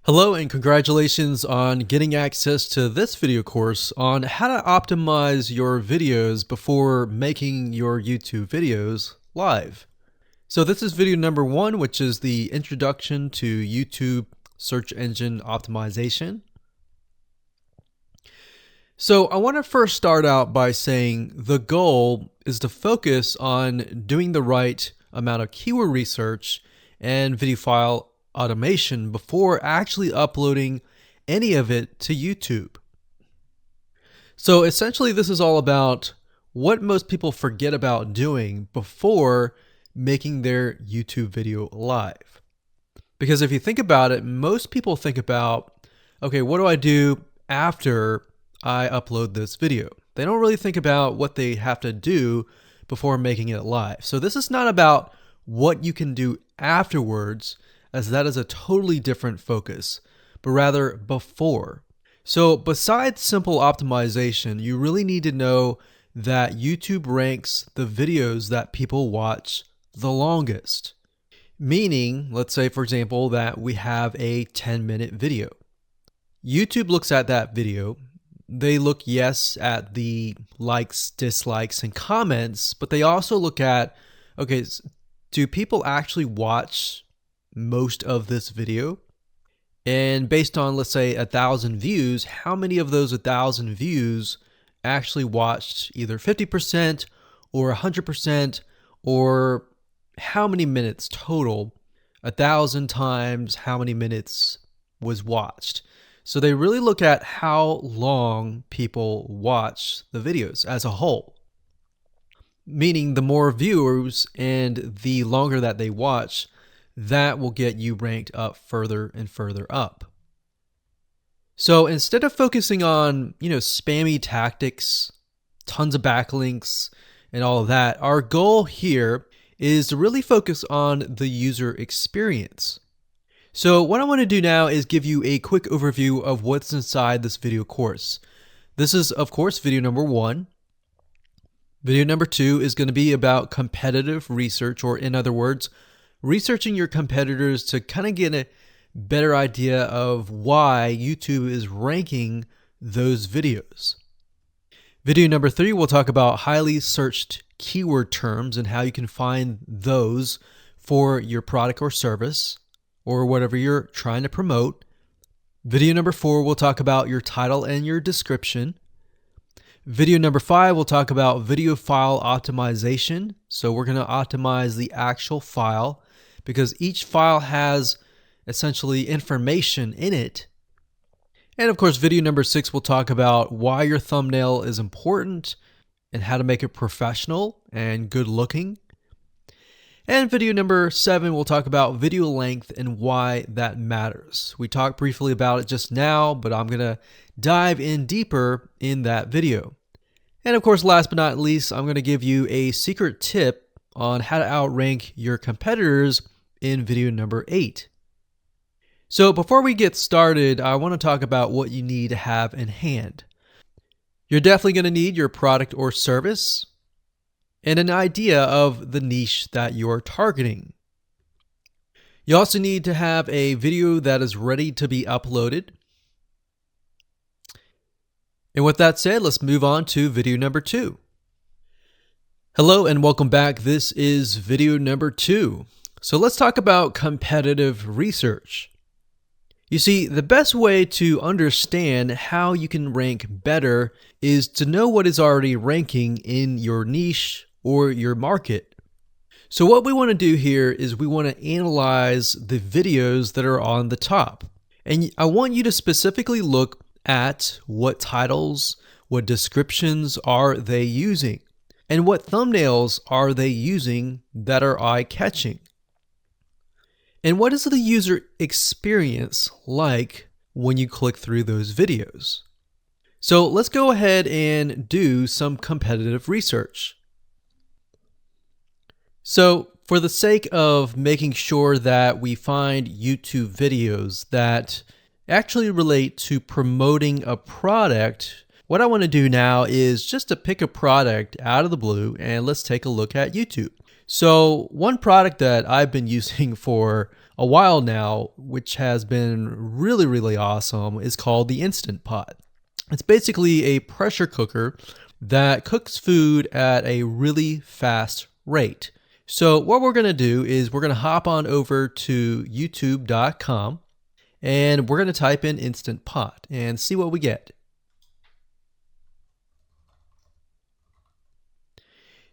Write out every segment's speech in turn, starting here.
Hello and congratulations on getting access to this video course on how to optimize your videos before making your YouTube videos live. So this is video number 1, which is the introduction to YouTube search engine optimization. So I want to first start out by saying the goal is to focus on doing the right amount of keyword research and video file automation before actually uploading any of it to YouTube. So essentially this is all about what most people forget about doing before making their YouTube video live. Because if you think about it, most people think about, okay, what do I do after I upload this video? They don't really think about what they have to do before making it live. So this is not about what you can do afterwards, as that is a totally different focus, but rather before. So besides simple optimization, you really need to know that YouTube ranks the videos that people watch the longest. Meaning, let's say for example that we have a 10-minute video. YouTube looks at that video. They look, yes, at the likes, dislikes, and comments, but they also look at, okay, do people actually watch most of this video? And based on, let's say, 1,000 views, how many of those 1,000 views actually watched either 50% or 100%, or how many minutes total? 1,000 times how many minutes was watched. So they really look at how long people watch the videos as a whole. Meaning the more viewers and the longer that they watch, that will get you ranked up further and further up. So instead of focusing on, spammy tactics, tons of backlinks, and all of that, our goal here is to really focus on the user experience. So what I want to do now is give you a quick overview of what's inside this video course. This is, of course, video number 1. Video number 2 is going to be about competitive research, or in other words, researching your competitors to kind of get a better idea of why YouTube is ranking those videos. Video number 3, we'll talk about highly searched keyword terms and how you can find those for your product or service or whatever you're trying to promote. Video number 4, we'll talk about your title and your description. Video number 5, we'll talk about video file optimization. So we're going to optimize the actual file, because each file has essentially information in it. And of course, video number 6 will talk about why your thumbnail is important and how to make it professional and good looking. And video number 7 will talk about video length and why that matters. We talked briefly about it just now, but I'm going to dive in deeper in that video. And of course, last but not least, I'm going to give you a secret tip on how to outrank your competitors in video number 8. So before we get started, I want to talk about what you need to have in hand. You're definitely going to need your product or service and an idea of the niche that you're targeting. You also need to have a video that is ready to be uploaded. And with that said, let's move on to video number 2. Hello and welcome back. This is video number 2. So let's talk about competitive research. You see, the best way to understand how you can rank better is to know what is already ranking in your niche or your market. So what we want to do here is we want to analyze the videos that are on the top. And I want you to specifically look at what titles, what descriptions are they using, and what thumbnails are they using that are eye-catching. And what is the user experience like when you click through those videos? So let's go ahead and do some competitive research. So for the sake of making sure that we find YouTube videos that actually relate to promoting a product, what I want to do now is just to pick a product out of the blue and let's take a look at YouTube. So one product that I've been using for a while now, which has been really, really awesome, is called the Instant Pot. It's basically a pressure cooker that cooks food at a really fast rate. So what we're going to do is we're going to hop on over to youtube.com and we're going to type in Instant Pot and see what we get.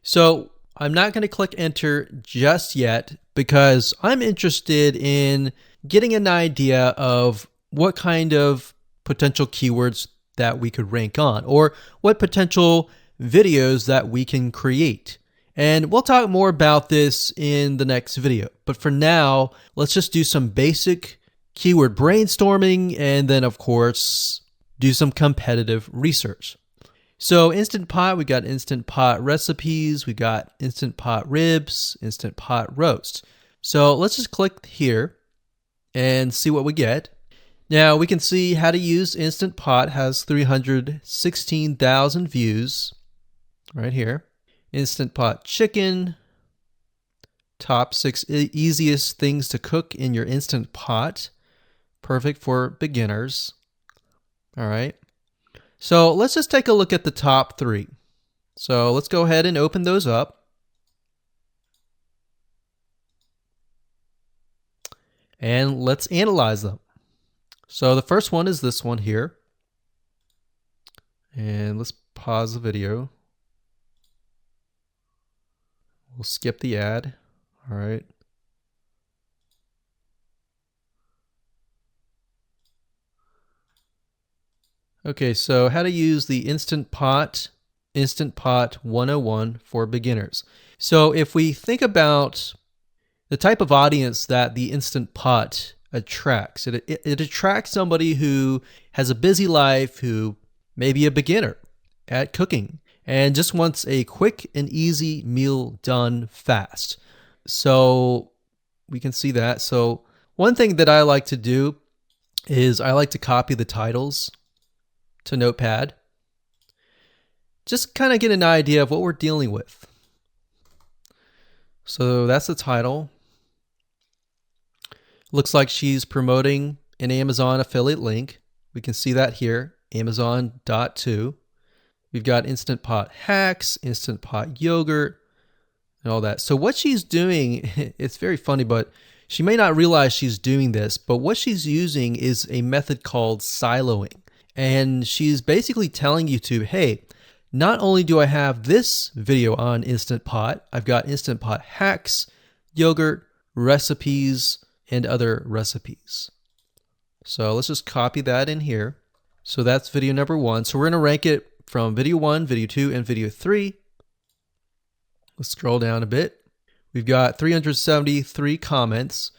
So I'm not going to click enter just yet because I'm interested in getting an idea of what kind of potential keywords that we could rank on, or what potential videos that we can create. And we'll talk more about this in the next video. But for now, let's just do some basic keyword brainstorming and then, of course, do some competitive research. So Instant Pot, we got Instant Pot recipes, we got Instant Pot ribs, Instant Pot roast. So let's just click here and see what we get. Now we can see how to use Instant Pot has 316,000 views right here. Instant Pot chicken, top 6 easiest things to cook in your Instant Pot. Perfect for beginners. All right. So let's just take a look at the top 3. So let's go ahead and open those up. And let's analyze them. So the first one is this one here. And let's pause the video. We'll skip the ad. All right. Okay, so how to use the Instant Pot 101 for beginners. So if we think about the type of audience that the Instant Pot attracts, it attracts somebody who has a busy life, who may be a beginner at cooking and just wants a quick and easy meal done fast. So we can see that. So one thing that I like to do is I like to copy the titles to Notepad. Just kind of get an idea of what we're dealing with. So that's the title. Looks like she's promoting an Amazon affiliate link. We can see that here, Amazon.to. We've got Instant Pot hacks, Instant Pot yogurt, and all that. So what she's doing, it's very funny, but she may not realize she's doing this, but what she's using is a method called siloing. And she's basically telling YouTube, hey, not only do I have this video on Instant Pot, I've got Instant Pot hacks, yogurt, recipes, and other recipes. So let's just copy that in here. So that's video number 1. So we're going to rank it from video 1, video 2, and video 3. Let's scroll down a bit. We've got 373 comments.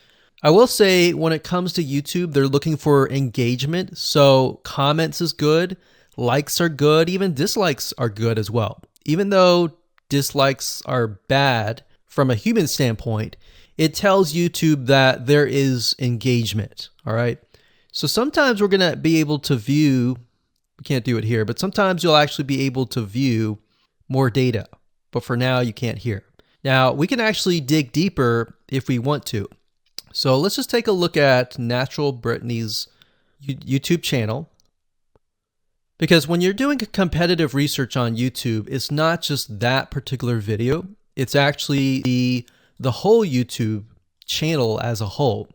I will say when it comes to YouTube, they're looking for engagement. So comments is good, likes are good, even dislikes are good as well. Even though dislikes are bad from a human standpoint, it tells YouTube that there is engagement. All right. So sometimes we're going to be able to view, we can't do it here, but sometimes you'll actually be able to view more data. But for now, you can't hear. Now, we can actually dig deeper if we want to. So let's just take a look at Natural Brittany's YouTube channel. Because when you're doing competitive research on YouTube, it's not just that particular video. It's actually the whole YouTube channel as a whole.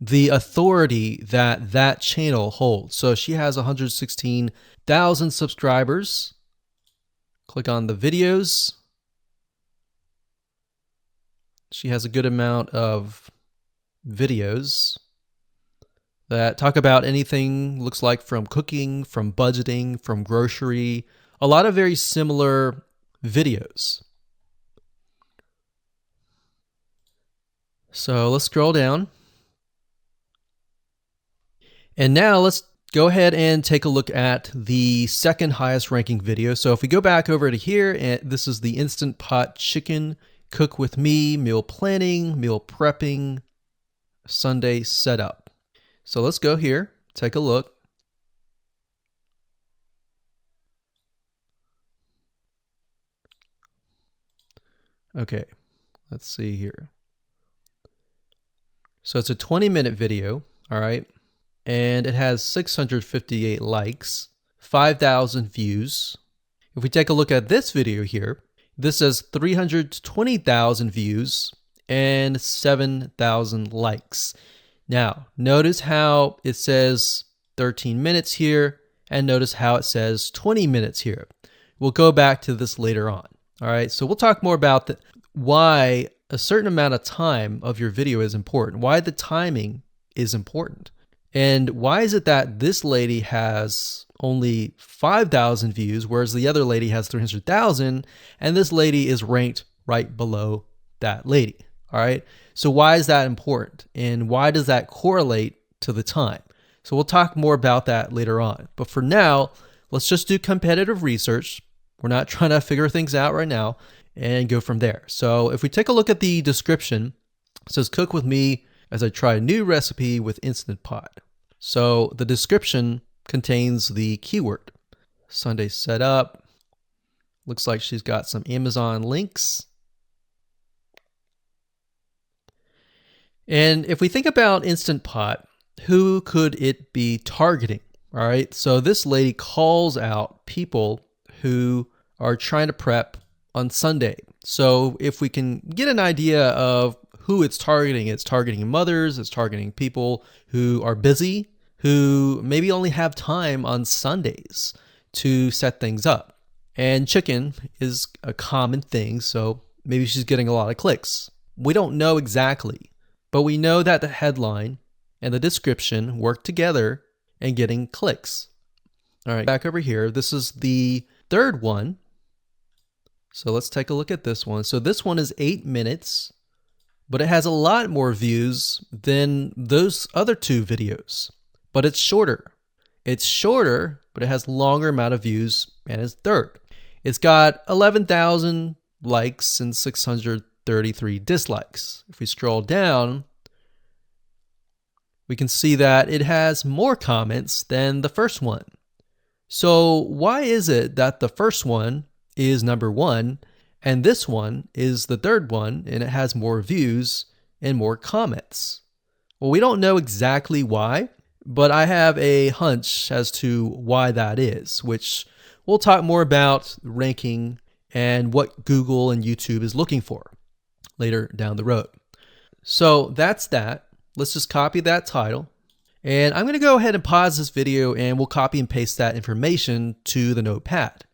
The authority that that channel holds. So she has 116,000 subscribers. Click on the videos. She has a good amount of videos that talk about anything, looks like from cooking, from budgeting, from grocery, a lot of very similar videos. So let's scroll down. And now let's go ahead and take a look at the second highest ranking video. So if we go back over to here, and this is the Instant Pot chicken, cook with me, meal planning, meal prepping, Sunday setup. So let's go here, take a look. Okay, Let's see here. So it's a 20-minute video, all right? And it has 658 likes, 5,000 views. If we take a look at this video here, this has 320,000 views and 7,000 likes. Now, notice how it says 13 minutes here, and notice how it says 20 minutes here. We'll go back to this later on. All right, so we'll talk more about why a certain amount of time of your video is important, why the timing is important. And why is it that this lady has only 5,000 views, whereas the other lady has 300,000, and this lady is ranked right below that lady? All right, so why is that important? And why does that correlate to the time? So we'll talk more about that later on. But for now, let's just do competitive research. We're not trying to figure things out right now, and go from there. So if we take a look at the description, it says cook with me as I try a new recipe with Instant Pot. So the description contains the keyword. Sunday setup. Looks like she's got some Amazon links. And if we think about Instant Pot, who could it be targeting? All right, so this lady calls out people who are trying to prep on Sunday. So if we can get an idea of who it's targeting mothers, it's targeting people who are busy, who maybe only have time on Sundays to set things up. And chicken is a common thing, so maybe she's getting a lot of clicks. We don't know exactly, but we know that the headline and the description work together and getting clicks. All right, back over here, this is the third one. So let's take a look at this one. So this one is 8 minutes, but it has a lot more views than those other two videos, but it's shorter. It's shorter, but it has longer amount of views, and it's third. It's got 11,000 likes and 633 dislikes. If we scroll down, we can see that it has more comments than the first one. So why is it that the first one is number one and this one is the third one and it has more views and more comments? Well, we don't know exactly why, but I have a hunch as to why that is, which we'll talk more about ranking and what Google and YouTube is looking for later down the road. So that's that. Let's just copy that title. And I'm going to go ahead and pause this video and we'll copy and paste that information to the notepad.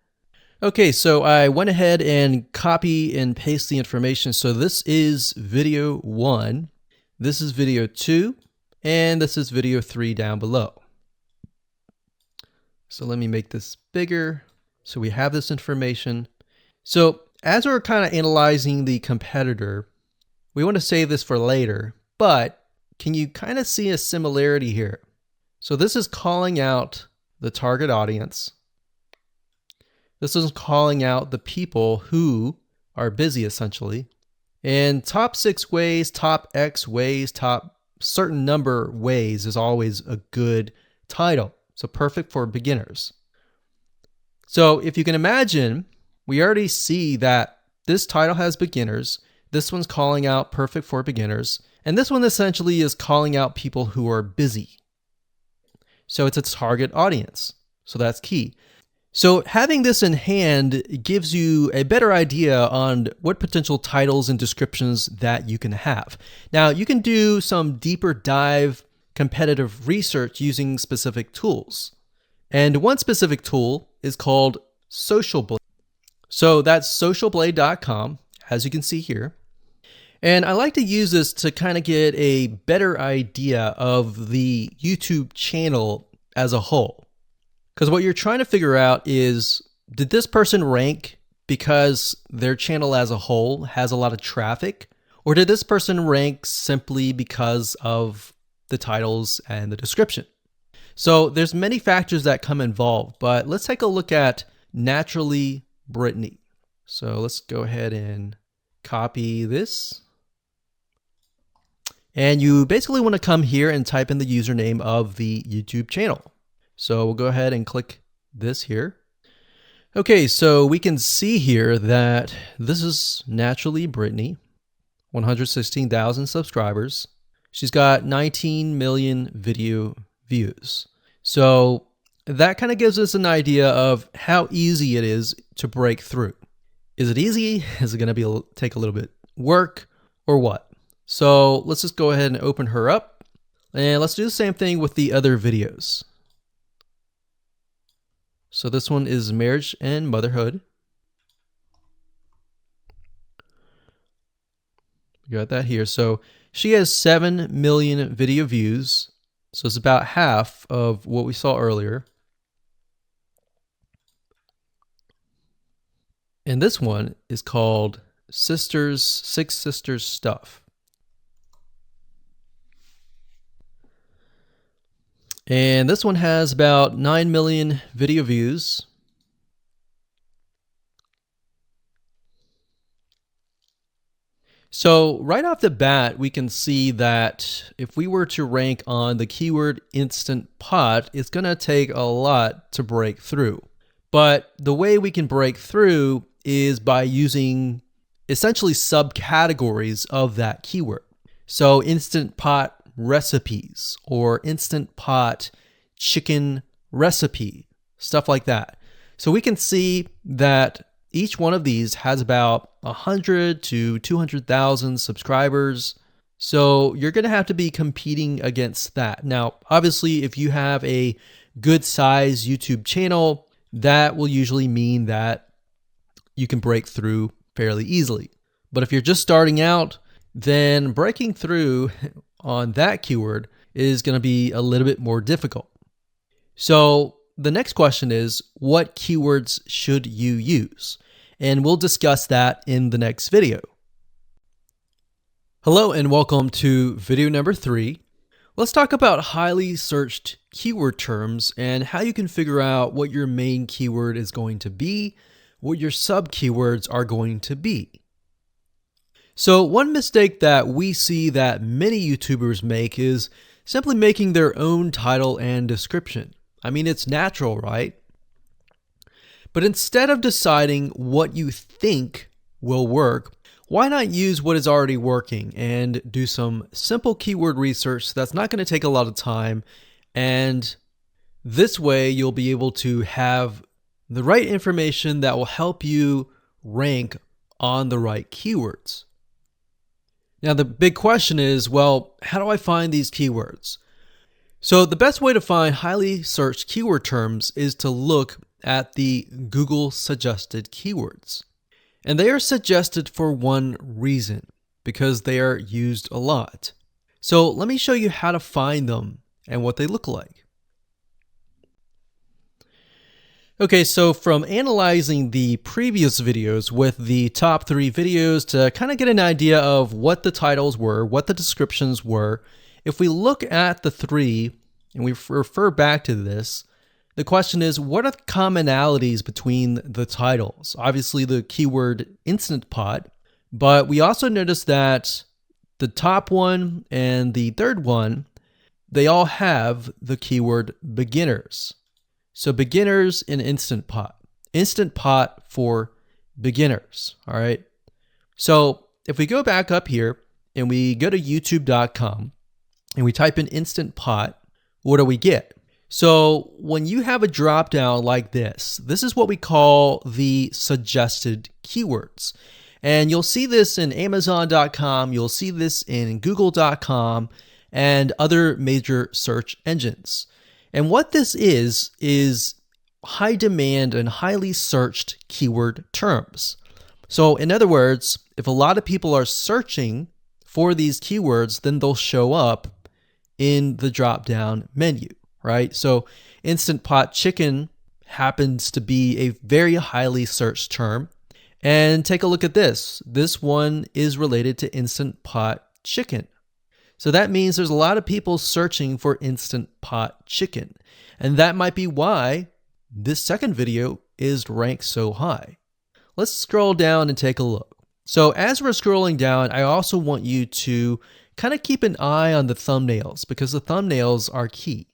Okay, so I went ahead and copy and paste the information. So this is video 1, this is video 2, and this is video 3 down below. So let me make this bigger so we have this information. So as we're kind of analyzing the competitor, we want to save this for later, but can you kind of see a similarity here? So this is calling out the target audience. This is calling out the people who are busy, essentially. And top 6 ways, top X ways, top certain number ways is always a good title. So perfect for beginners. So if you can imagine, we already see that this title has beginners. This one's calling out perfect for beginners. And this one essentially is calling out people who are busy. So it's a target audience. So that's key. So having this in hand gives you a better idea on what potential titles and descriptions that you can have. Now, you can do some deeper dive competitive research using specific tools. And one specific tool is called SocialBlade. So that's socialblade.com, as you can see here. And I like to use this to kind of get a better idea of the YouTube channel as a whole. Because what you're trying to figure out is, did this person rank because their channel as a whole has a lot of traffic? Or did this person rank simply because of the titles and the description? So there's many factors that come involved, but let's take a look at Naturally Brittany. So let's go ahead and copy this. And you basically want to come here and type in the username of the YouTube channel. So we'll go ahead and click this here. Okay, so we can see here that this is Naturally Brittany. 116,000 subscribers. She's got 19 million video views. So that kind of gives us an idea of how easy it is to break through. Is it easy? Is it going to take a little bit work or what? So let's just go ahead and open her up, and let's do the same thing with the other videos. So this one is marriage and motherhood. We got that here. So she has 7 million video views. So it's about half of what we saw earlier. And this one is called Six Sisters Stuff. And this one has about 9 million video views. So right off the bat, we can see that if we were to rank on the keyword Instant Pot, it's going to take a lot to break through. But the way we can break through is by using essentially subcategories of that keyword. So Instant Pot recipes or Instant Pot chicken recipe, stuff like that. So we can see that each one of these has about 100 to 200,000 subscribers. So you're going to have to be competing against that. Now, obviously, if you have a good size YouTube channel, that will usually mean that you can break through fairly easily. But if you're just starting out, then breaking through on that keyword is going to be a little bit more difficult. So the next question is, what keywords should you use? And we'll discuss that in the next video. Hello and welcome to video number 3. Let's talk about highly searched keyword terms and how you can figure out what your main keyword is going to be, what your sub keywords are going to be. So one mistake that we see that many YouTubers make is simply making their own title and description. I mean, it's natural, right? But instead of deciding what you think will work, why not use what is already working and do some simple keyword research that's not going to take a lot of time, and this way you'll be able to have the right information that will help you rank on the right keywords. Now the big question is, well, how do I find these keywords? So the best way to find highly searched keyword terms is to look at the Google suggested keywords. And they are suggested for one reason, because they are used a lot. So let me show you how to find them and what they look like. Okay, so from analyzing the previous videos with the top 3 videos to kind of get an idea of what the titles were, what the descriptions were, if we look at the 3 and we refer back to this, the question is, what are the commonalities between the titles? Obviously the keyword Instant Pot, but we also notice that the top one and the third one, they all have the keyword beginners. So beginners in Instant Pot for beginners, all right? So if we go back up here and we go to youtube.com and we type in Instant Pot, what do we get? So when you have a drop down like this is what we call the suggested keywords. And you'll see this in Amazon.com, you'll see this in Google.com and other major search engines. And what this is high demand and highly searched keyword terms. So in other words, if a lot of people are searching for these keywords, then they'll show up in the drop down menu. Right? So Instant Pot chicken happens to be a very highly searched term. And take a look at this. This one is related to Instant Pot chicken. So that means there's a lot of people searching for Instant Pot chicken. And that might be why this second video is ranked so high. Let's scroll down and take a look. So as we're scrolling down, I also want you to kind of keep an eye on the thumbnails because the thumbnails are key.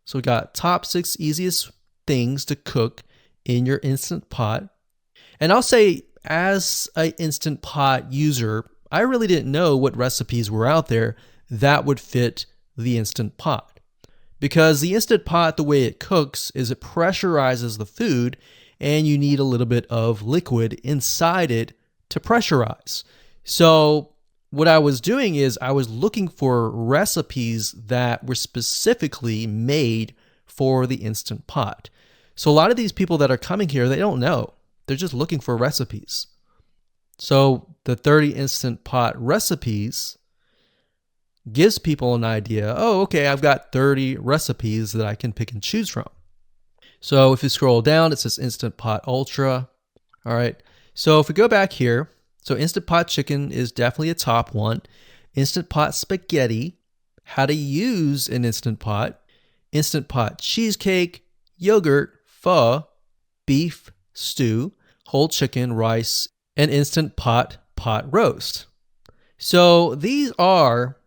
So we got top 6 easiest things to cook in your Instant Pot. And I'll say as an Instant Pot user, I really didn't know what recipes were out there that would fit the Instant Pot. Because the Instant Pot, the way it cooks is it pressurizes the food, and you need a little bit of liquid inside it to pressurize. So what I was doing is I was looking for recipes that were specifically made for the Instant Pot. So a lot of these people that are coming here, they don't know. They're just looking for recipes. So the 30 Instant Pot recipes gives people an idea. Oh, okay, I've got 30 recipes that I can pick and choose from. So if you scroll down, it says Instant Pot Ultra. All right. So if we go back here, so Instant Pot Chicken is definitely a top one. Instant Pot Spaghetti, how to use an Instant Pot. Instant Pot Cheesecake, Yogurt, Pho, Beef Stew, Whole Chicken, Rice, and Instant Pot Roast. So these are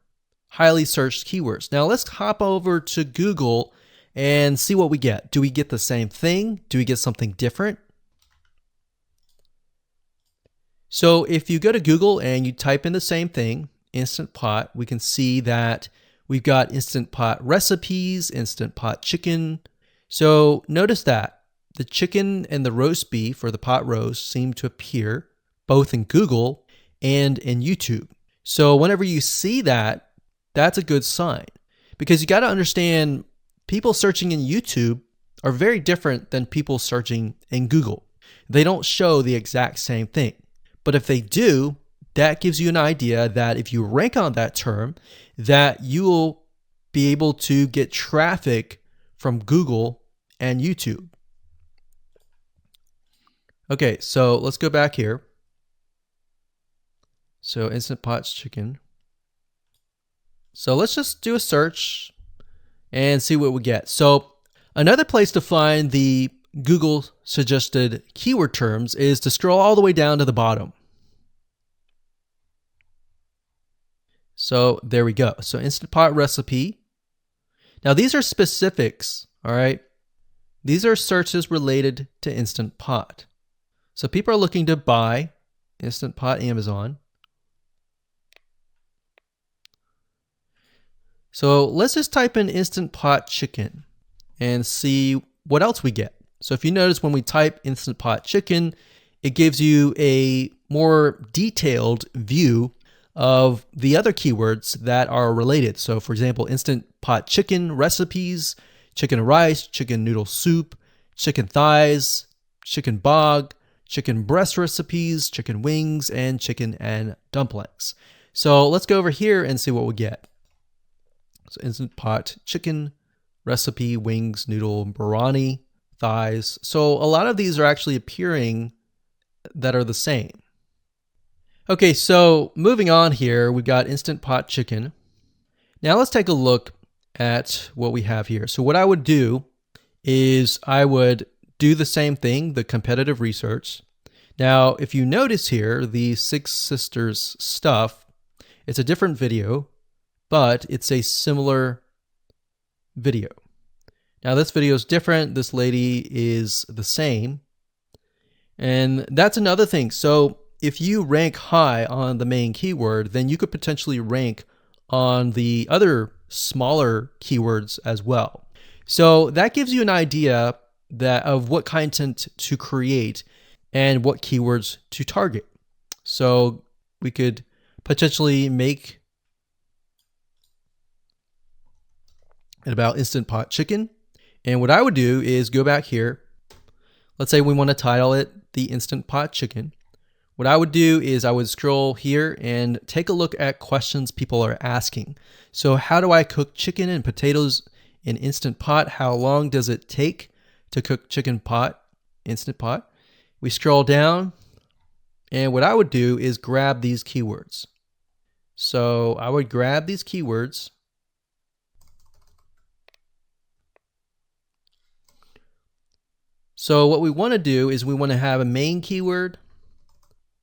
highly searched keywords. Now let's hop over to Google and see what we get. Do we get the same thing? Do we get something different? So if you go to Google and you type in the same thing, Instant Pot, we can see that we've got Instant Pot recipes, Instant Pot chicken. So notice that the chicken and the roast beef or the pot roast seem to appear both in Google and in YouTube. So whenever you see that, that's a good sign, because you got to understand people searching in YouTube are very different than people searching in Google. They don't show the exact same thing. But if they do, that gives you an idea that if you rank on that term, that you will be able to get traffic from Google and YouTube. Okay, so let's go back here. So Instant Pot Chicken. So let's just do a search and see what we get. So another place to find the Google suggested keyword terms is to scroll all the way down to the bottom. So there we go. So Instant Pot recipe. Now these are specifics, all right? These are searches related to Instant Pot. So people are looking to buy Instant Pot Amazon. So let's just type in Instant Pot chicken and see what else we get. So if you notice, when we type Instant Pot chicken, it gives you a more detailed view of the other keywords that are related. So for example, Instant Pot chicken recipes, chicken rice, chicken noodle soup, chicken thighs, chicken bog, chicken breast recipes, chicken wings, and chicken and dumplings. So let's go over here and see what we get. So Instant Pot chicken recipe, wings, noodle, biryani, thighs. So a lot of these are actually appearing that are the same. Okay, so moving on here, we've got Instant Pot chicken. Now let's take a look at what we have here. So what I would do is I would do the same thing, the competitive research. Now, if you notice here, the Six Sisters stuff, it's a different video, but it's a similar video. Now this video is different. This lady is the same. And that's another thing. So if you rank high on the main keyword, then you could potentially rank on the other smaller keywords as well. So that gives you an idea that of what content to create and what keywords to target. So we could potentially make it about Instant Pot chicken. And what I would do is go back here. Let's say we want to title it the Instant Pot chicken. What I would do is I would scroll here and take a look at questions people are asking. So how do I cook chicken and potatoes in Instant Pot? How long does it take to cook chicken pot, Instant Pot? We scroll down, and what I would do is grab these keywords. So I would grab these keywords. So what we want to do is we want to have a main keyword,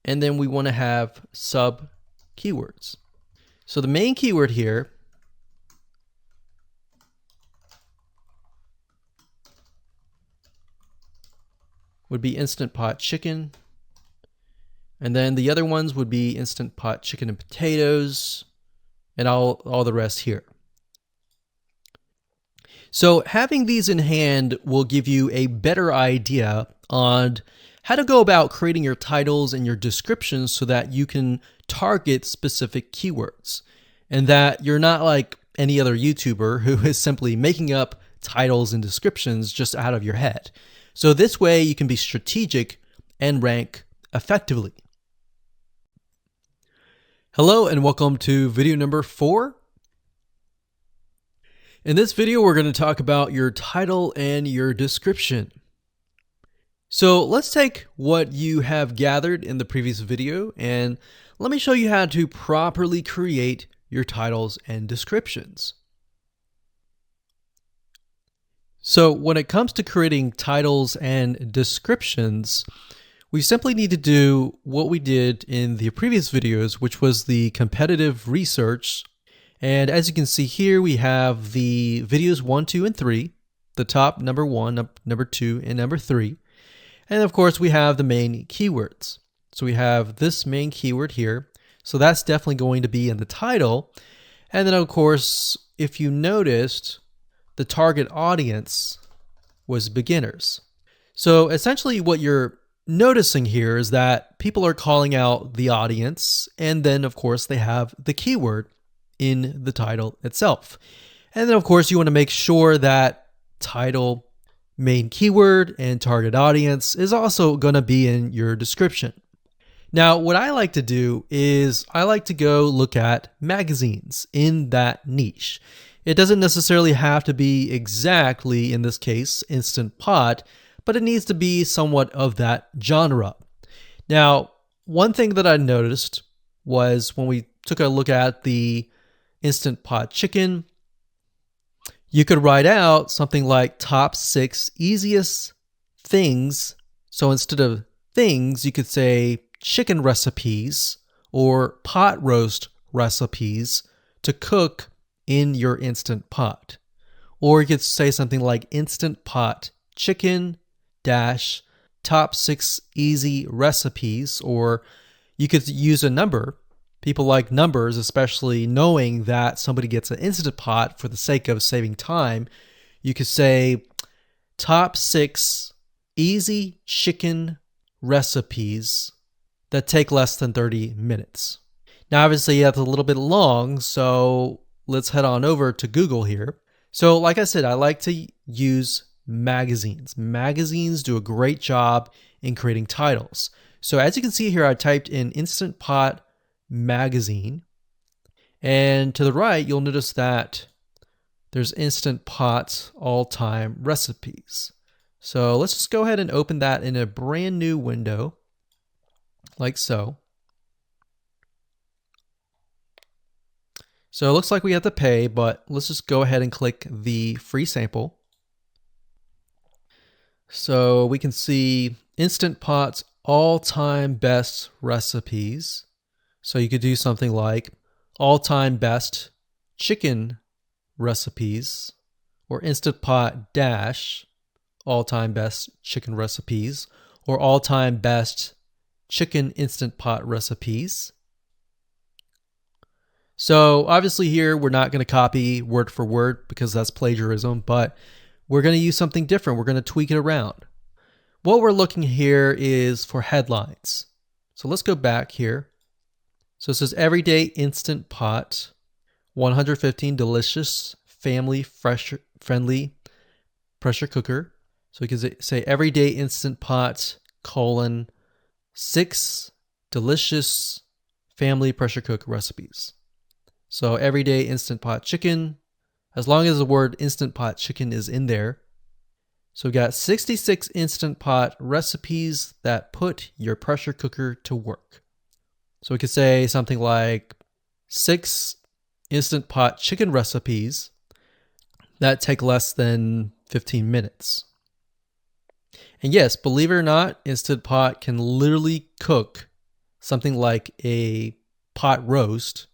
and then we want to have sub keywords. So the main keyword here would be Instant Pot chicken. And then the other ones would be Instant Pot chicken and potatoes, and all the rest here. So having these in hand will give you a better idea on how to go about creating your titles and your descriptions so that you can target specific keywords, and that you're not like any other YouTuber who is simply making up titles and descriptions just out of your head. So this way you can be strategic and rank effectively. Hello and welcome to video number 4. In this video, we're going to talk about your title and your description. So let's take what you have gathered in the previous video and let me show you how to properly create your titles and descriptions. So when it comes to creating titles and descriptions, we simply need to do what we did in the previous videos, which was the competitive research. And as you can see here, we have the videos 1, 2, and 3, the top number 1, number 2, and number 3. And of course, we have the main keywords. So we have this main keyword here. So that's definitely going to be in the title. And then of course, if you noticed, the target audience was beginners. So essentially what you're noticing here is that people are calling out the audience, and then of course they have the keyword in the title itself. And then of course you want to make sure that title, main keyword, and target audience is also going to be in your description. Now what I like to do is I like to go look at magazines in that niche. It doesn't necessarily have to be exactly, in this case, Instant Pot, but it needs to be somewhat of that genre. Now, one thing that I noticed was when we took a look at the Instant Pot chicken, you could write out something like top 6 easiest things. So instead of things, you could say chicken recipes or pot roast recipes to cook in your Instant Pot. Or you could say something like Instant Pot chicken dash top 6 easy recipes, or you could use a number. People like numbers, especially knowing that somebody gets an Instant Pot for the sake of saving time. You could say top 6 easy chicken recipes that take less than 30 minutes. Now obviously that's a little bit long, so let's head on over to Google here. So like I said, I like to use magazines. Magazines do a great job in creating titles. So as you can see here, I typed in Instant Pot magazine, and to the right, you'll notice that there's Instant Pot all-time recipes. So let's just go ahead and open that in a brand new window, like so. So it looks like we have to pay, but let's just go ahead and click the free sample. So we can see Instant Pot's all-time best recipes. So you could do something like all-time best chicken recipes, or Instant Pot dash all-time best chicken recipes, or all-time best chicken Instant Pot recipes. So obviously here we're not going to copy word for word because that's plagiarism, but we're going to use something different. We're going to tweak it around. What we're looking here is for headlines. So let's go back here. So it says everyday Instant Pot, 115 delicious, family friendly pressure cooker. So we can say everyday Instant Pot, 6 delicious family pressure cook recipes. So everyday Instant Pot chicken, as long as the word Instant Pot chicken is in there. So we got 66 Instant Pot recipes that put your pressure cooker to work. So we could say something like 6 Instant Pot chicken recipes that take less than 15 minutes. And yes, believe it or not, Instant Pot can literally cook something like a pot roast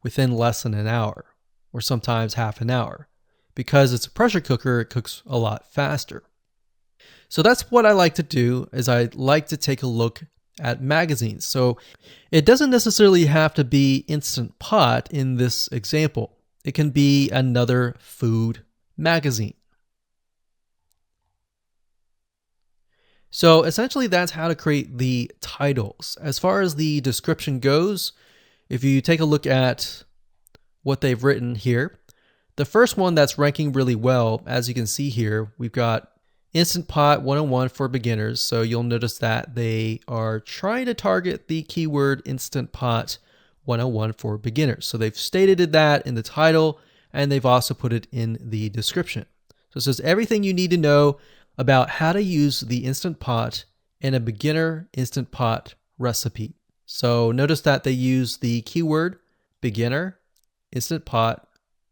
within less than an hour, or sometimes half an hour. Because it's a pressure cooker, it cooks a lot faster. So that's what I like to do, is I like to take a look at magazines. So it doesn't necessarily have to be Instant Pot in this example. It can be another food magazine. So essentially that's how to create the titles. As far as the description goes, if you take a look at what they've written here, the first one that's ranking really well, as you can see here, we've got Instant Pot 101 for beginners. So you'll notice that they are trying to target the keyword Instant Pot 101 for beginners. So they've stated that in the title, and they've also put it in the description. So it says everything you need to know about how to use the Instant Pot in a beginner Instant Pot recipe. So notice that they use the keyword beginner Instant Pot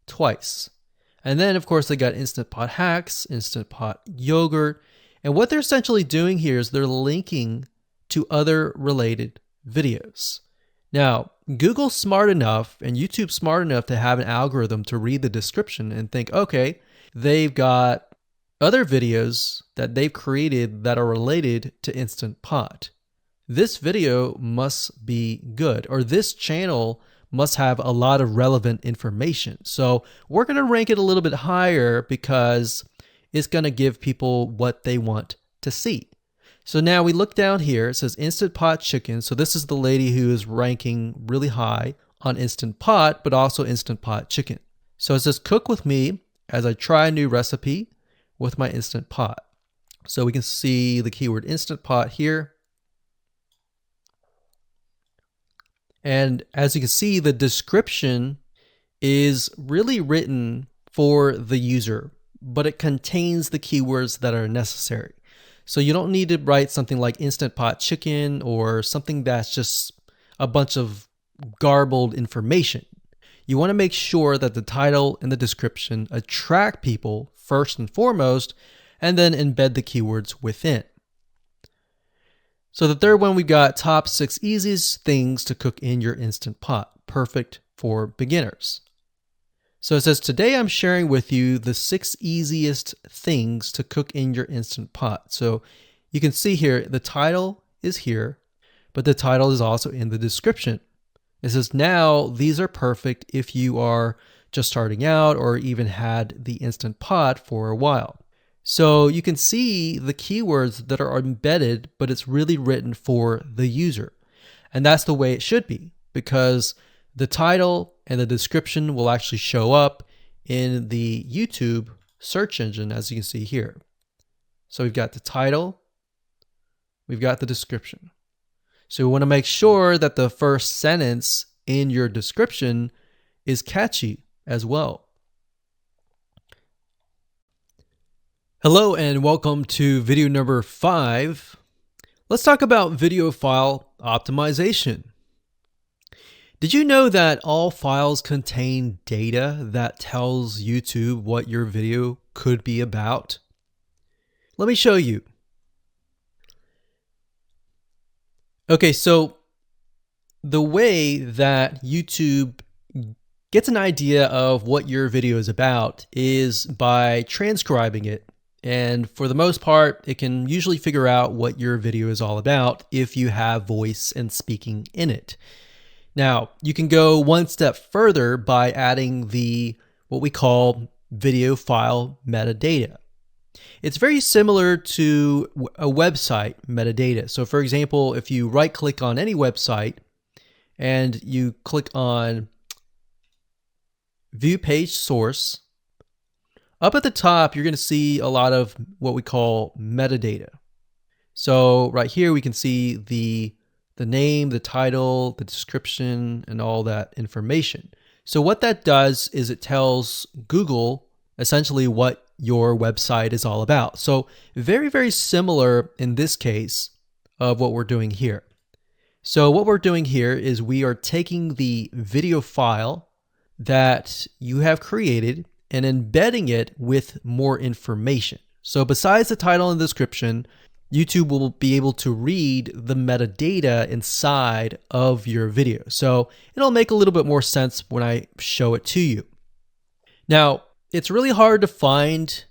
twice. And then of course they got Instant Pot hacks, Instant Pot yogurt. And what they're essentially doing here is they're linking to other related videos. Now, Google's smart enough and YouTube's smart enough to have an algorithm to read the description and think, okay, they've got other videos that they've created that are related to Instant Pot. This video must be good, or this channel must have a lot of relevant information. So we're going to rank it a little bit higher because it's going to give people what they want to see. So now we look down here, it says Instant Pot chicken. So this is the lady who is ranking really high on Instant Pot, but also Instant Pot chicken. So it says cook with me as I try a new recipe with my Instant Pot. So we can see the keyword Instant Pot here. And as you can see, the description is really written for the user, but it contains the keywords that are necessary. So you don't need to write something like Instant Pot chicken or something that's just a bunch of garbled information. You want to make sure that the title and the description attract people first and foremost, and then embed the keywords within. So the third one, we got top 6 easiest things to cook in your Instant Pot, perfect for beginners. So it says, today I'm sharing with you the 6 easiest things to cook in your Instant Pot. So you can see here, the title is here, but the title is also in the description. It says, now these are perfect if you are just starting out or even had the Instant Pot for a while. So you can see the keywords that are embedded, but it's really written for the user. And that's the way it should be, because the title and the description will actually show up in the YouTube search engine, as you can see here. So we've got the title, we've got the description. So we want to make sure that the first sentence in your description is catchy as well. Hello and welcome to video number 5. Let's talk about video file optimization. Did you know that all files contain data that tells YouTube what your video could be about? Let me show you. Okay, so the way that YouTube gets an idea of what your video is about is by transcribing it. And for the most part, it can usually figure out what your video is all about if you have voice and speaking in it. Now, you can go one step further by adding what we call video file metadata. It's very similar to a website metadata. So for example, if you right click on any website and you click on View Page Source, up at the top, you're going to see a lot of what we call metadata. So right here, we can see the name, the title, the description, and all that information. So what that does is it tells Google essentially what your website is all about. So very, very similar in this case of what we're doing here. So what we're doing here is we are taking the video file that you have created and embedding it with more information. So besides the title and description, YouTube will be able to read the metadata inside of your video. So it'll make a little bit more sense when I show it to you. Now, it's really hard to find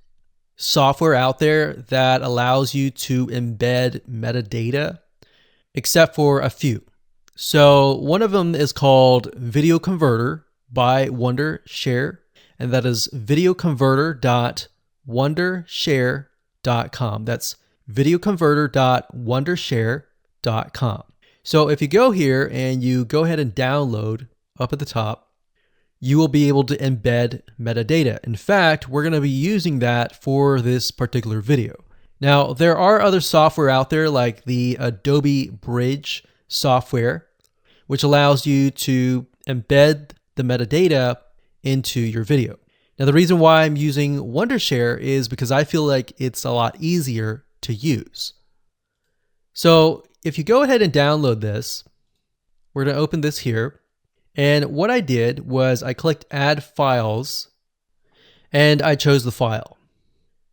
software out there that allows you to embed metadata except for a few. So one of them is called Video Converter by Wondershare, and that is videoconverter.wondershare.com. That's videoconverter.wondershare.com. So if you go here and you go ahead and download up at the top, you will be able to embed metadata. In fact, we're going to be using that for this particular video. Now, there are other software out there like the Adobe Bridge software, which allows you to embed the metadata into your video. Now, the reason why I'm using Wondershare is because I feel like it's a lot easier to use. So if you go ahead and download this, we're going to open this here. And what I did was I clicked Add Files, and I chose the file.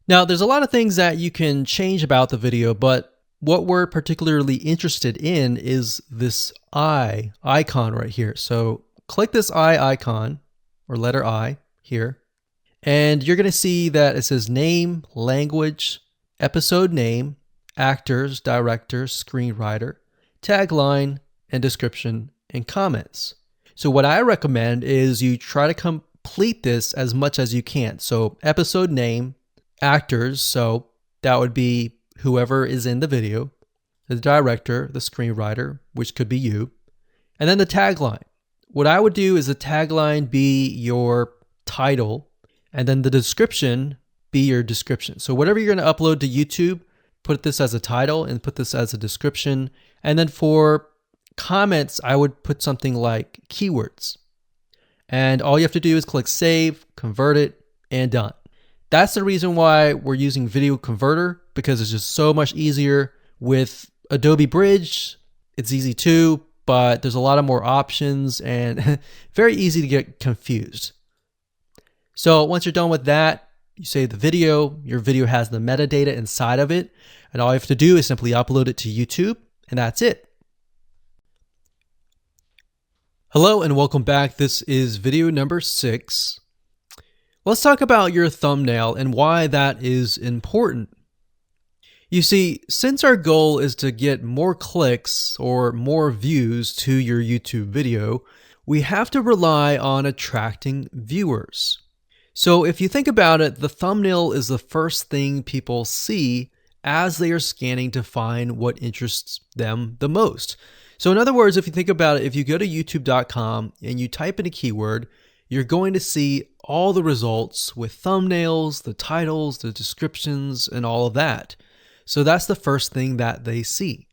Now, there's a lot of things that you can change about the video, but what we're particularly interested in is this I icon right here. So click this I icon, or letter I here, and you're going to see that it says name, language, episode name, actors, director, screenwriter, tagline, and description, and comments. So what I recommend is you try to complete this as much as you can. So episode name, actors, so that would be whoever is in the video, the director, the screenwriter, which could be you, and then the tagline. What I would do is the tagline be your title, and then the description be your description. So whatever you're going to upload to YouTube, put this as a title and put this as a description. And then for comments, I would put something like keywords. And all you have to do is click save, convert it, and done. That's the reason why we're using Video Converter, because it's just so much easier. With Adobe Bridge, it's easy too, but there's a lot of more options and very easy to get confused. So once you're done with that, you save the video. Your video has the metadata inside of it, and all you have to do is simply upload it to YouTube, and that's it. Hello and welcome back. This is video number 6. Let's talk about your thumbnail and why that is important. You see, since our goal is to get more clicks or more views to your YouTube video, we have to rely on attracting viewers. So if you think about it, the thumbnail is the first thing people see as they are scanning to find what interests them the most. So in other words, if you think about it, if you go to youtube.com and you type in a keyword, you're going to see all the results with thumbnails, the titles, the descriptions, and all of that. So that's the first thing that they see.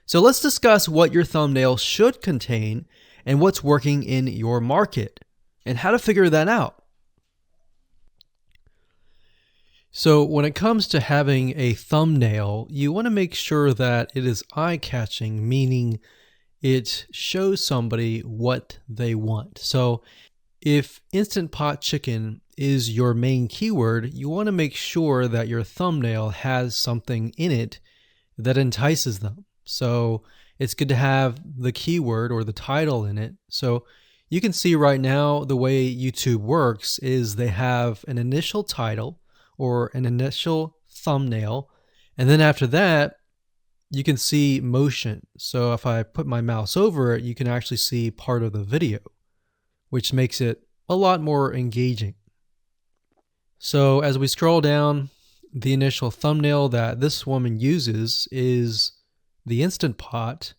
So let's discuss what your thumbnail should contain and what's working in your market and how to figure that out. So when it comes to having a thumbnail, you want to make sure that it is eye-catching, meaning it shows somebody what they want. So if Instant Pot Chicken is your main keyword, you want to make sure that your thumbnail has something in it that entices them. So it's good to have the keyword or the title in it. So you can see right now the way YouTube works is they have an initial title or an initial thumbnail, and then after that you can see motion. So if I put my mouse over it, you can actually see part of the video, which makes it a lot more engaging. So as we scroll down, the initial thumbnail that this woman uses is the Instant Pot.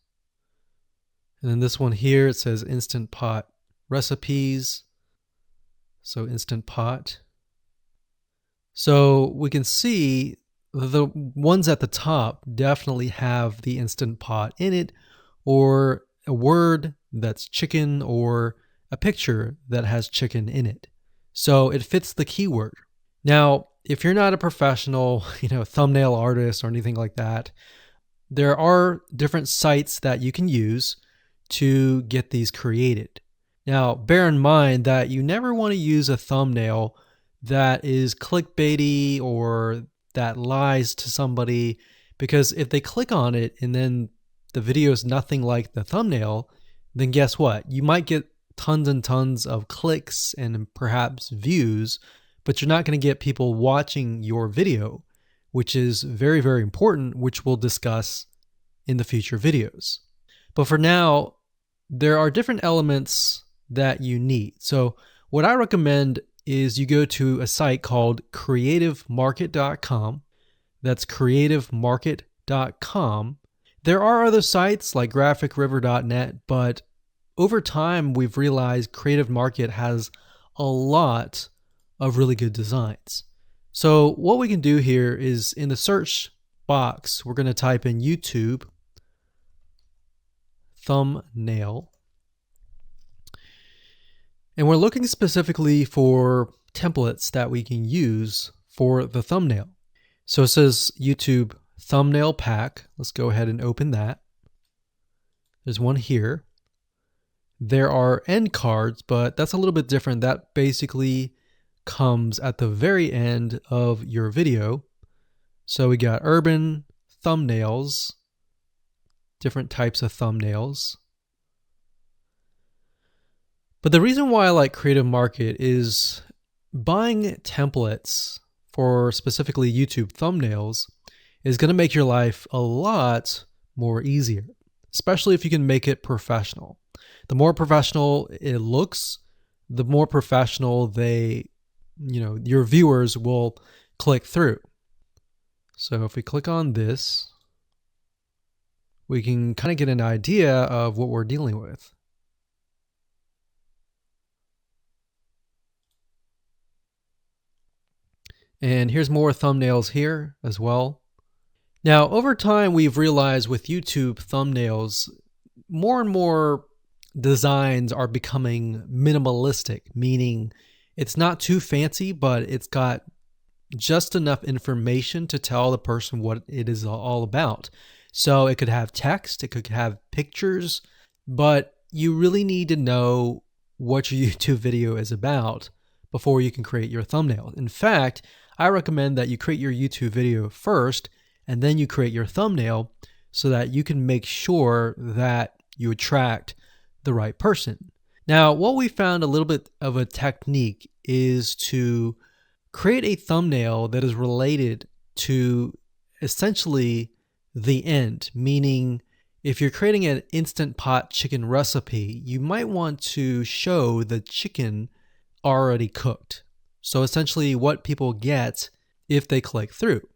And then this one here, it says Instant Pot recipes. So Instant Pot. So we can see the ones at the top definitely have the Instant Pot in it, or a word that's chicken, or a picture that has chicken in it. So it fits the keyword. Now, if you're not a professional, thumbnail artist or anything like that, there are different sites that you can use to get these created. Now, bear in mind that you never want to use a thumbnail that is clickbaity or that lies to somebody, because if they click on it and then the video is nothing like the thumbnail, then guess what? You might get tons and tons of clicks and perhaps views, but you're not going to get people watching your video, which is very, very important, which we'll discuss in the future videos. But for now, there are different elements that you need. So what I recommend is you go to a site called creativemarket.com. That's creativemarket.com. There are other sites like graphicriver.net, but over time we've realized Creative Market has a lot of really good designs. So what we can do here is in the search box, we're going to type in YouTube thumbnail. And we're looking specifically for templates that we can use for the thumbnail. So it says YouTube thumbnail pack. Let's go ahead and open that. There's one here. There are end cards, but that's a little bit different. That basically comes at the very end of your video. So we got urban thumbnails, different types of thumbnails. But the reason why I like Creative Market is buying templates for specifically YouTube thumbnails is going to make your life a lot more easier, especially if you can make it professional. The more professional it looks, the more professional your viewers will click through. So if we click on this, we can kind of get an idea of what we're dealing with. And here's more thumbnails here as well. Now, over time, we've realized with YouTube thumbnails, more and more designs are becoming minimalistic, meaning it's not too fancy, but it's got just enough information to tell the person what it is all about. So it could have text, it could have pictures, but you really need to know what your YouTube video is about before you can create your thumbnail. In fact, I recommend that you create your YouTube video first and then you create your thumbnail so that you can make sure that you attract the right person. Now, what we found a little bit of a technique is to create a thumbnail that is related to essentially the end, meaning if you're creating an Instant Pot chicken recipe, you might want to show the chicken already cooked. So essentially what people get if they click through.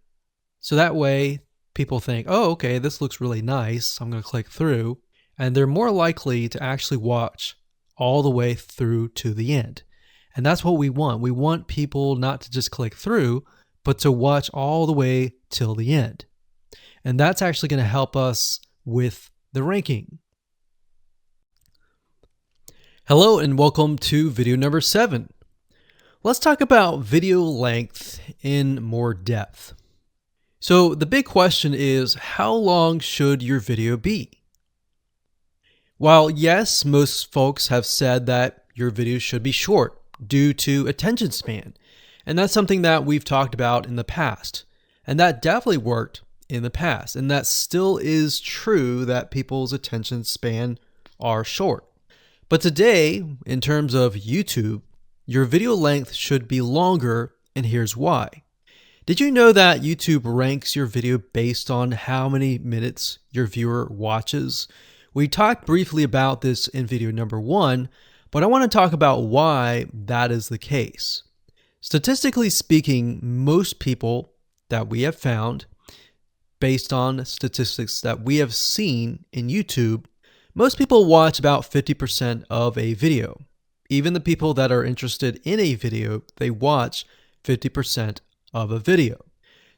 So that way people think, oh, okay, this looks really nice. I'm going to click through. And they're more likely to actually watch all the way through to the end. And that's what we want. We want people not to just click through, but to watch all the way till the end. And that's actually going to help us with the ranking. Hello and welcome to video number 7. Let's talk about video length in more depth. So the big question is, how long should your video be? While yes, most folks have said that your video should be short due to attention span, and that's something that we've talked about in the past, and that definitely worked in the past, and that still is true that people's attention span are short. But today, in terms of YouTube, your video length should be longer, and here's why. Did you know that YouTube ranks your video based on how many minutes your viewer watches? We talked briefly about this in video number 1, but I want to talk about why that is the case. Statistically speaking, most people that we have found, based on statistics that we have seen in YouTube, most people watch about 50% of a video. Even the people that are interested in a video, they watch 50% of a video.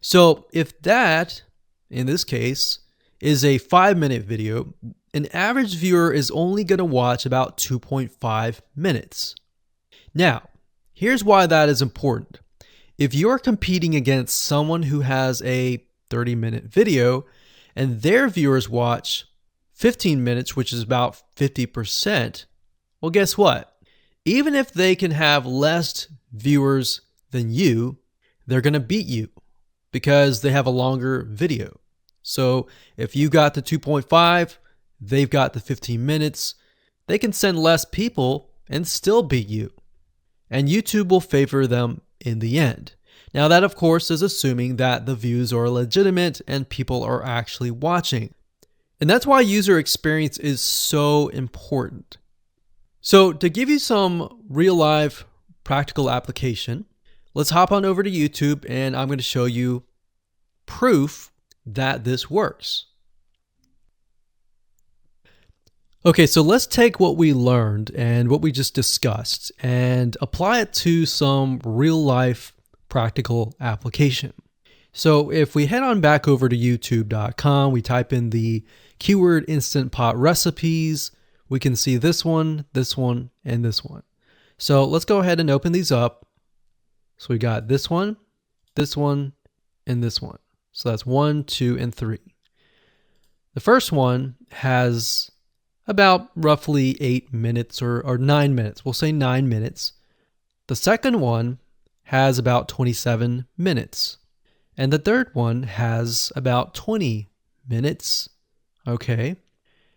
So if that, in this case, is a 5-minute video, an average viewer is only going to watch about 2.5 minutes. Now, here's why that is important. If you're competing against someone who has a 30-minute video and their viewers watch 15 minutes, which is about 50%, well, guess what? Even if they can have less viewers than you, they're going to beat you because they have a longer video. So if you got the 2.5, they've got the 15 minutes, they can send less people and still beat you. And YouTube will favor them in the end. Now that of course is assuming that the views are legitimate and people are actually watching. And that's why user experience is so important. So to give you some real life practical application, let's hop on over to YouTube and I'm going to show you proof that this works. Okay, so let's take what we learned and what we just discussed and apply it to some real life practical application. So if we head on back over to youtube.com, we type in the keyword Instant Pot recipes, we can see this one, and this one. So let's go ahead and open these up. So we got this one, and this one. So that's 1, 2, and 3. The first one has about roughly 8 minutes or 9 minutes. We'll say 9 minutes. The second one has about 27 minutes. And the third one has about 20 minutes. Okay.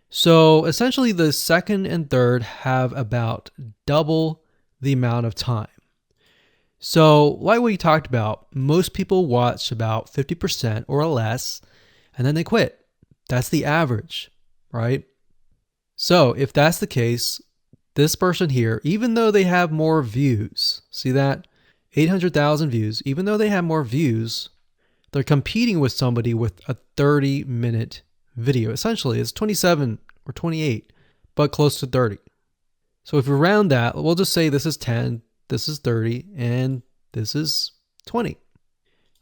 So essentially the second and third have about double the amount of time. So like we talked about, most people watch about 50% or less, and then they quit. That's the average, right? So if that's the case, this person here, even though they have more views, see that? 800,000 views, even though they have more views, they're competing with somebody with a 30-minute video. Essentially, it's 27 or 28, but close to 30. So if we round that, we'll just say this is 10, this is 30, and this is 20.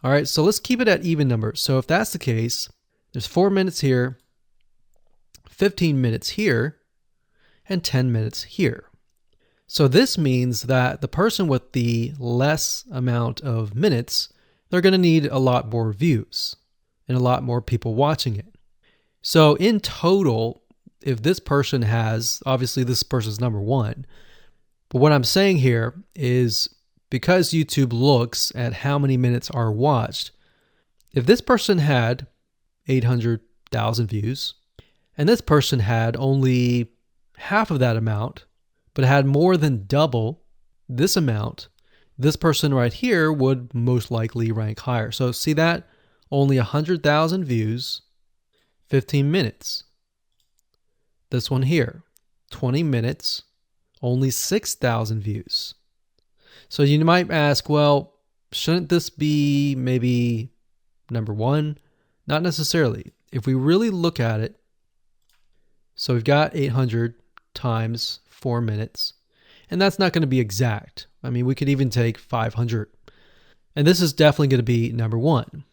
All right, so let's keep it at even numbers. So if that's the case, there's 4 minutes here, 15 minutes here, and 10 minutes here. So this means that the person with the less amount of minutes, they're going to need a lot more views and a lot more people watching it. So in total, if this person has, obviously this person's number one, but what I'm saying here is because YouTube looks at how many minutes are watched, if this person had 800,000 views and this person had only half of that amount, but had more than double this amount, this person right here would most likely rank higher. So see that? Only 100,000 views, 15 minutes. This one here, 20 minutes, only 6,000 views. So you might ask, well, shouldn't this be maybe number one? Not necessarily. If we really look at it, so we've got 800 times 4 minutes, and that's not going to be exact. I mean, we could even take 500. And this is definitely going to be number one.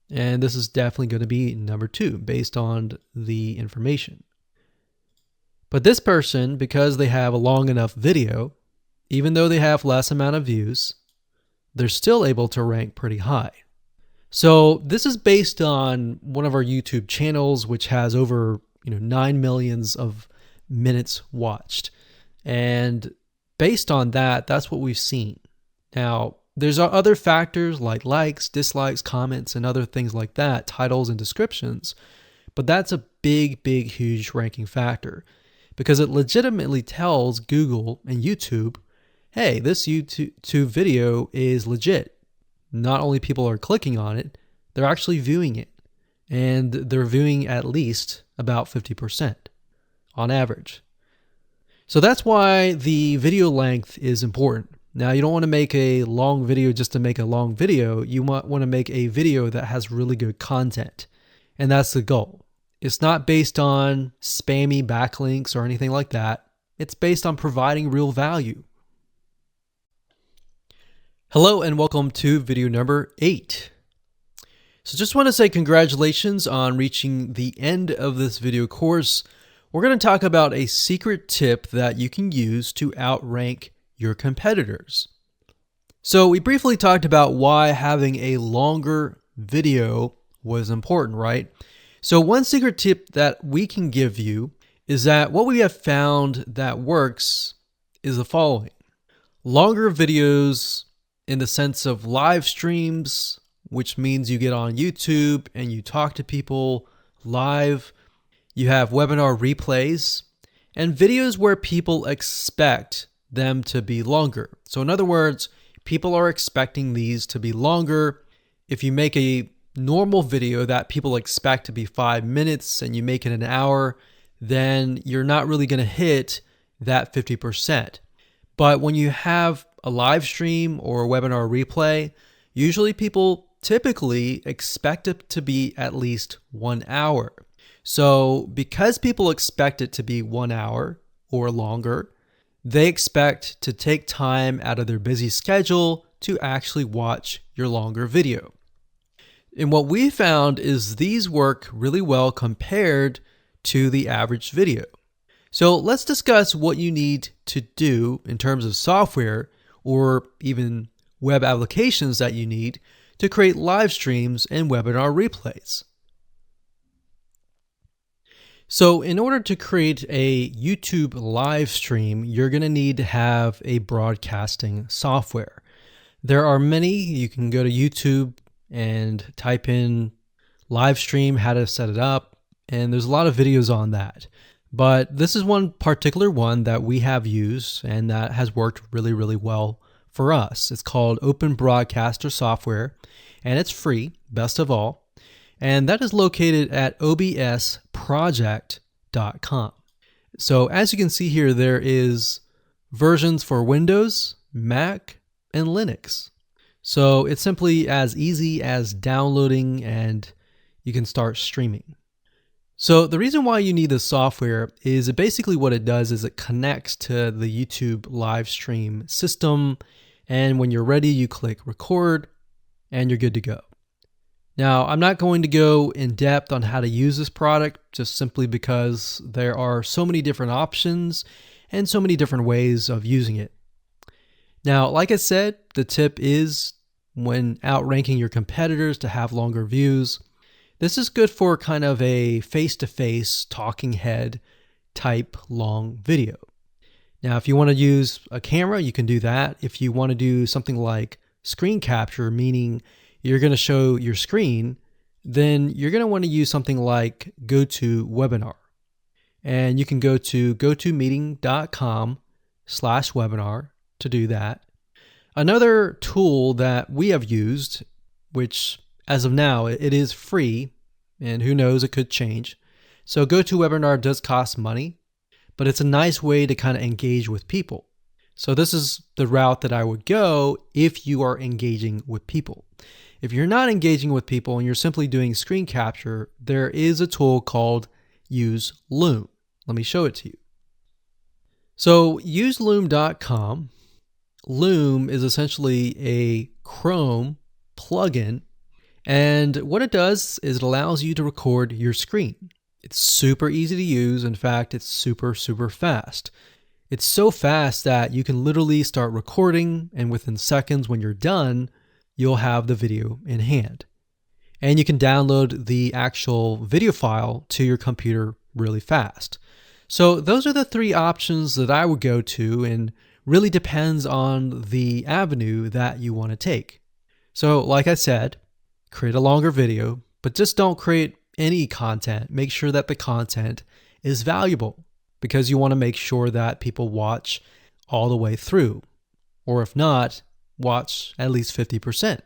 And this is definitely going to be number two based on the information. But this person, because they have a long enough video, even though they have less amount of views, they're still able to rank pretty high. So this is based on one of our YouTube channels, which has over 9 million of minutes watched. And based on that, that's what we've seen. Now, there's other factors like likes, dislikes, comments, and other things like that, titles and descriptions. But that's a big, huge ranking factor because it legitimately tells Google and YouTube, hey, this YouTube video is legit. Not only people are clicking on it, they're actually viewing it. And they're viewing at least about 50% on average. So that's why the video length is important. Now, you don't want to make a long video just to make a long video. You want to make a video that has really good content. And that's the goal. It's not based on spammy backlinks or anything like that. It's based on providing real value. Hello and welcome to video number 8. So just want to say congratulations on reaching the end of this video course. We're going to talk about a secret tip that you can use to outrank your competitors. So we briefly talked about why having a longer video was important, right? So one secret tip that we can give you is that what we have found that works is the following. Longer videos in the sense of live streams, which means you get on YouTube and you talk to people live. You have webinar replays and videos where people expect them to be longer. So in other words, people are expecting these to be longer. If you make a normal video that people expect to be 5 minutes and you make it an hour, then you're not really going to hit that 50%. But when you have a live stream or a webinar replay, usually people typically expect it to be at least 1 hour. So because people expect it to be 1 hour or longer, they expect to take time out of their busy schedule to actually watch your longer video. And what we found is these work really well compared to the average video. So let's discuss what you need to do in terms of software or even web applications that you need to create live streams and webinar replays. So in order to create a YouTube live stream, you're going to need to have a broadcasting software. There are many. You can go to YouTube and type in live stream, how to set it up, and there's a lot of videos on that. But this is one particular one that we have used and that has worked really, really well for us. It's called Open Broadcaster Software, and it's free, best of all. And that is located at obsproject.com. So as you can see here, there is versions for Windows, Mac, and Linux. So it's simply as easy as downloading and you can start streaming. So the reason why you need this software is basically what it does is it connects to the YouTube live stream system. And when you're ready, you click record and you're good to go. Now, I'm not going to go in depth on how to use this product just simply because there are so many different options and so many different ways of using it. Now, like I said, the tip is when outranking your competitors to have longer views. This is good for kind of a face-to-face talking head type long video. Now, if you want to use a camera, you can do that. If you want to do something like screen capture, meaning you're going to show your screen, then you're going to want to use something like GoToWebinar. And you can go to gotomeeting.com/webinar to do that. Another tool that we have used, which as of now, it is free, and who knows, it could change. So GoToWebinar does cost money, but it's a nice way to kind of engage with people. So this is the route that I would go if you are engaging with people. If you're not engaging with people and you're simply doing screen capture, there is a tool called Use Loom. Let me show it to you. So useloom.com. Loom is essentially a Chrome plugin, and what it does is it allows you to record your screen. It's super easy to use. In fact, it's super, super fast. It's so fast that you can literally start recording, and within seconds when you're done, you'll have the video in hand. And you can download the actual video file to your computer really fast. So those are the three options that I would go to, and really depends on the avenue that you want to take. So like I said, create a longer video, but just don't create any content. Make sure that the content is valuable, because you want to make sure that people watch all the way through, or if not, watch at least 50%.